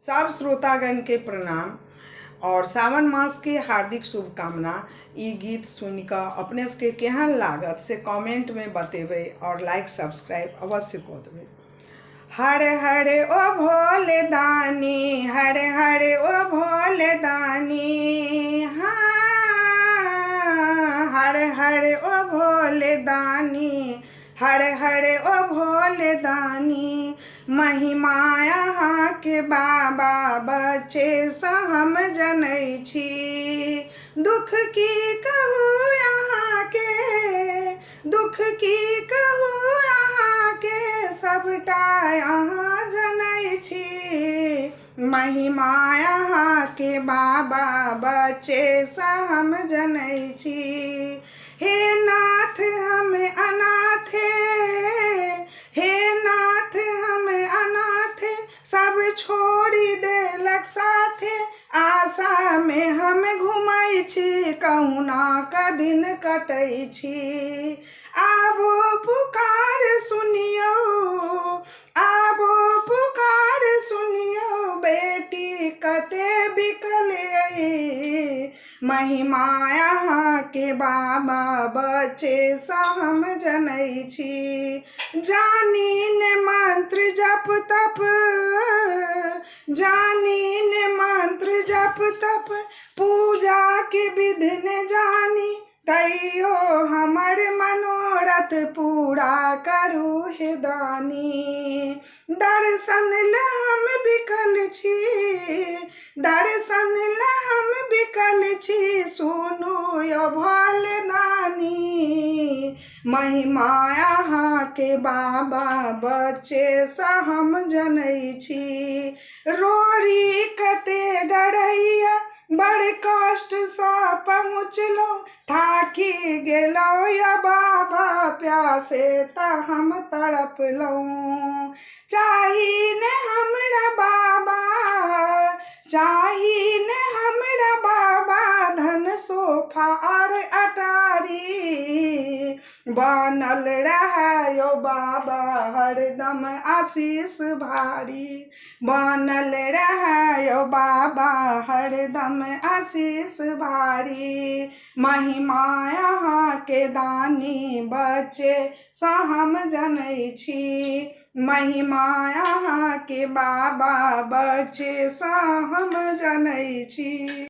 सब श्रोतागण के प्रणाम और सावन मास के हार्दिक शुभकामना। ई गीत सुन कर अपने के केहन लागत से कमेंट में बतेबे और लाइक सब्सक्राइब अवश्य कर देवे। हरे हरे ओ भोले दानी, हरे हरे ओ भोले दानी, हाँ हरे हरे ओ भोले दानी, हरे हरे ओ भोले दानी। महिमा यहाँ के बाबा बच्चे से हम जनै छी, दुख की कहू यहाँ के, दुख की कहू यहाँ के, सबटा यहाँ जनै छी। महिमा यहाँ के बाबा बच्चे से हम जनै छी। हे नाथ हम अनाथ, हे नाथ हम अनाथ, सब छोड़ी देलक साथे, आशा में हम घूमै छी, कहुना का दिन कटै छी। आबो पुकार सुनियो, आबो पुकार सुनियो, बेटी कते बिकल अइ। महिमा यहाँ के बाबा बच्चे से हम जनै छी। जानी ने मंत्र जप तप, जानी ने मंत्र जप तप, पूजा के विधि ने जानी, तैयो हमर मनोरथ पूरा करू हे दानी। दर्शन ले हम बिकल छी, दर्शन ले हम बिकल छी, सुनू यो भोले दानी। महिमा यहाँ के बाबा बच्चे से हम जनै छी। रोरी कते गढ़ैया बड़ कष्ट से पहुँचलो, थाकी गेलो या बाबा प्यासे त हम तड़पलो। चाही ने हमरा बाबा, चाही ने हमरा बाबा, धन सोफा और अटारी, बनल रहे यो बाबा हरदम आशीष भारी, बनल रहे यो बाबा हरदम आशीष भारी। महिमा यहाँ के दानी बच्चे से हम जनै छी, महिमा यहाँ के बाबा बच्चे से हम जनै छी।